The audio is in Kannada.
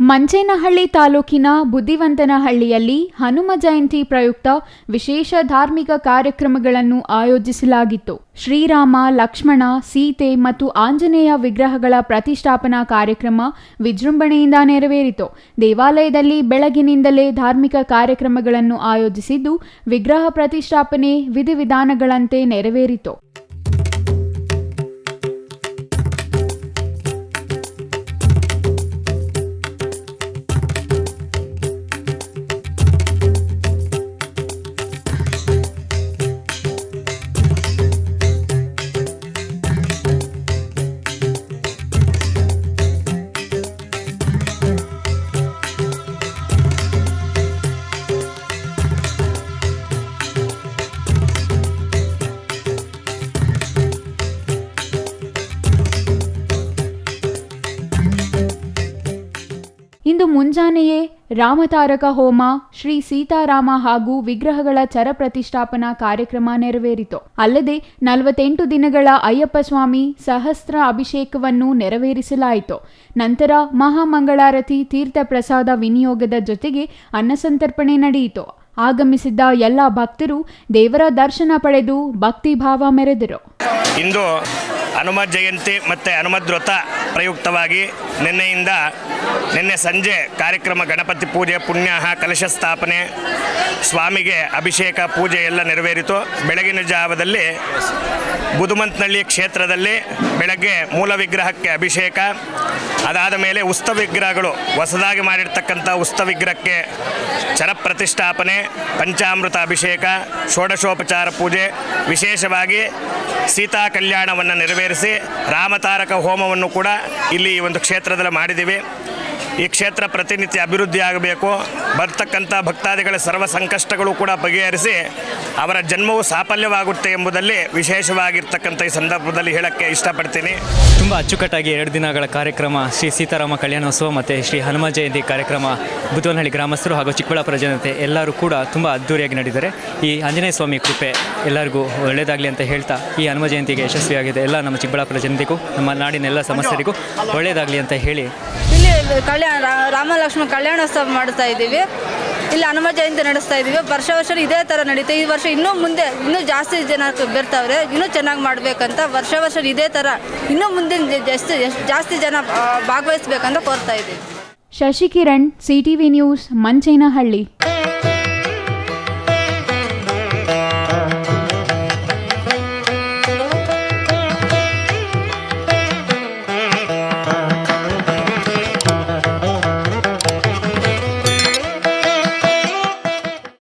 ಮಂಚೇನಹಳ್ಳಿ ತಾಲೂಕಿನ ಬುದ್ಧಿವಂತನಹಳ್ಳಿಯಲ್ಲಿ ಹನುಮ ಜಯಂತಿ ಪ್ರಯುಕ್ತ ವಿಶೇಷ ಧಾರ್ಮಿಕ ಕಾರ್ಯಕ್ರಮಗಳನ್ನು ಆಯೋಜಿಸಲಾಗಿತ್ತು. ಶ್ರೀರಾಮ, ಲಕ್ಷ್ಮಣ, ಸೀತೆ ಮತ್ತು ಆಂಜನೇಯ ವಿಗ್ರಹಗಳ ಪ್ರತಿಷ್ಠಾಪನಾ ಕಾರ್ಯಕ್ರಮ ವಿಜೃಂಭಣೆಯಿಂದ ನೆರವೇರಿತು. ದೇವಾಲಯದಲ್ಲಿ ಬೆಳಗಿನಿಂದಲೇ ಧಾರ್ಮಿಕ ಕಾರ್ಯಕ್ರಮಗಳನ್ನು ಆಯೋಜಿಸಿದ್ದು, ವಿಗ್ರಹ ಪ್ರತಿಷ್ಠಾಪನೆ ವಿಧಿವಿಧಾನಗಳಂತೆ ನೆರವೇರಿತು. ಇಂದು ಮುಂಜಾನೆಯೇ ರಾಮತಾರಕ ಹೋಮ, ಶ್ರೀ ಸೀತಾರಾಮ ಹಾಗೂ ವಿಗ್ರಹಗಳ ಚರ ಪ್ರತಿಷ್ಠಾಪನಾ ಕಾರ್ಯಕ್ರಮ ನೆರವೇರಿತು. ಅಲ್ಲದೆ 48 ದಿನಗಳ ಅಯ್ಯಪ್ಪ ಸ್ವಾಮಿ ಸಹಸ್ರ ಅಭಿಷೇಕವನ್ನು ನೆರವೇರಿಸಲಾಯಿತು. ನಂತರ ಮಹಾಮಂಗಳಾರತಿ, ತೀರ್ಥ ಪ್ರಸಾದ ವಿನಿಯೋಗದ ಜೊತೆಗೆ ಅನ್ನಸಂತರ್ಪಣೆ ನಡೆಯಿತು. ಆಗಮಿಸಿದ್ದ ಎಲ್ಲ ಭಕ್ತರು ದೇವರ ದರ್ಶನ ಪಡೆದು ಭಕ್ತಿಭಾವ ಮೆರೆದರು. ಇಂದು ಹನುಮ ಜಯಂತಿ ಮತ್ತು ಹನುಮದ್ ವ್ರತ ಪ್ರಯುಕ್ತವಾಗಿ ನಿನ್ನೆ ಸಂಜೆ ಕಾರ್ಯಕ್ರಮ, ಗಣಪತಿ ಪೂಜೆ, ಪುಣ್ಯಾಹ, ಕಲಶ ಸ್ಥಾಪನೆ, ಸ್ವಾಮಿಗೆ ಅಭಿಷೇಕ ಪೂಜೆ ಎಲ್ಲ ನೆರವೇರಿತು. ಬೆಳಗಿನ ಜಾವದಲ್ಲಿ ಬುದ್ಧಿವಂತನಹಳ್ಳಿ ಕ್ಷೇತ್ರದಲ್ಲಿ ಬೆಳಗ್ಗೆ ಮೂಲ ವಿಗ್ರಹಕ್ಕೆ ಅಭಿಷೇಕ, ಅದಾದ ಮೇಲೆ ಉಸ್ತ ವಿಗ್ರಹಗಳು, ಹೊಸದಾಗಿ ಮಾಡಿರ್ತಕ್ಕಂಥ ಉಸ್ತ ವಿಗ್ರಹಕ್ಕೆ ಚರ ಪ್ರತಿಷ್ಠಾಪನೆ, ಪಂಚಾಮೃತ ಅಭಿಷೇಕ, ಷೋಡಶೋಪಚಾರ ಪೂಜೆ, ವಿಶೇಷವಾಗಿ ಸೀತಾ ಕಲ್ಯಾಣವನ್ನು ನೆರವೇರಿಸಿ ರಾಮತಾರಕ ಹೋಮವನ್ನು ಕೂಡ ಇಲ್ಲಿ ಈ ಒಂದು ಕ್ಷೇತ್ರದಲ್ಲಿ ಮಾಡಿದ್ದೀವಿ. ಈ ಕ್ಷೇತ್ರ ಪ್ರತಿನಿತ್ಯ ಅಭಿವೃದ್ಧಿ ಆಗಬೇಕು, ಬರ್ತಕ್ಕಂಥ ಭಕ್ತಾದಿಗಳ ಸರ್ವ ಸಂಕಷ್ಟಗಳು ಕೂಡ ಬಗೆಹರಿಸಿ ಅವರ ಜನ್ಮವು ಸಾಫಲ್ಯವಾಗುತ್ತೆ ಎಂಬುದರಲ್ಲಿ ವಿಶೇಷವಾಗಿರ್ತಕ್ಕಂಥ ಈ ಸಂದರ್ಭದಲ್ಲಿ ಹೇಳಕ್ಕೆ ಇಷ್ಟಪಡ್ತೀನಿ. ತುಂಬ ಅಚ್ಚುಕಟ್ಟಾಗಿ 2 ದಿನಗಳ ಕಾರ್ಯಕ್ರಮ, ಶ್ರೀ ಸೀತಾರಾಮ ಕಲ್ಯಾಣೋತ್ಸವ ಮತ್ತು ಶ್ರೀ ಹನುಮ ಜಯಂತಿ ಕಾರ್ಯಕ್ರಮ ಬುದ್ಧಿವಂತನಹಳ್ಳಿ ಗ್ರಾಮಸ್ಥರು ಹಾಗೂ ಚಿಕ್ಕಬಳ್ಳಾಪುರ ಜನತೆ ಎಲ್ಲರೂ ಕೂಡ ತುಂಬ ಅದ್ದೂರಿಯಾಗಿ ನಡೆದಿದ್ದಾರೆ. ಈ ಆಂಜನೇಯ ಸ್ವಾಮಿ ಕೃಪೆ ಎಲ್ಲರಿಗೂ ಒಳ್ಳೆಯದಾಗಲಿ ಅಂತ ಹೇಳ್ತಾ ಈ ಹನುಮ ಜಯಂತಿಗೆ ಯಶಸ್ವಿಯಾಗಿದೆ. ಎಲ್ಲ ನಮ್ಮ ಚಿಕ್ಕಬಳ್ಳಾಪುರ ಜನತೆಗೂ ನಮ್ಮ ನಾಡಿನ ಎಲ್ಲ ಸಮಸ್ಯರಿಗೂ ಒಳ್ಳೆಯದಾಗಲಿ ಅಂತ ಹೇಳಿ ಇಲ್ಲಿ ರಾಮ ಲಕ್ಷ್ಮಣ ಕಲ್ಯಾಣೋತ್ಸವ ಮಾಡ್ತಾ ಇದ್ದೀವಿ. ಇಲ್ಲಿ ಹನುಮ ಜಯಂತಿ ನಡೆಸ್ತಾ ಇದ್ದೀವಿ. ವರ್ಷ ಇದೇ ಥರ ನಡೀತೆ. ಈ ವರ್ಷ ಇನ್ನೂ ಜಾಸ್ತಿ ಜನ ಬರ್ತಾವ್ರೆ. ಇನ್ನೂ ಚೆನ್ನಾಗಿ ಮಾಡಬೇಕಂತ ವರ್ಷ ಇದೇ ಥರ ಇನ್ನೂ ಮುಂದಿನ ಜಾಸ್ತಿ ಜನ ಭಾಗವಹಿಸ್ಬೇಕಂತ ಕೋರ್ತಾ ಇದ್ದೀವಿ. Shashikiran, CTV news, Manchenahalli.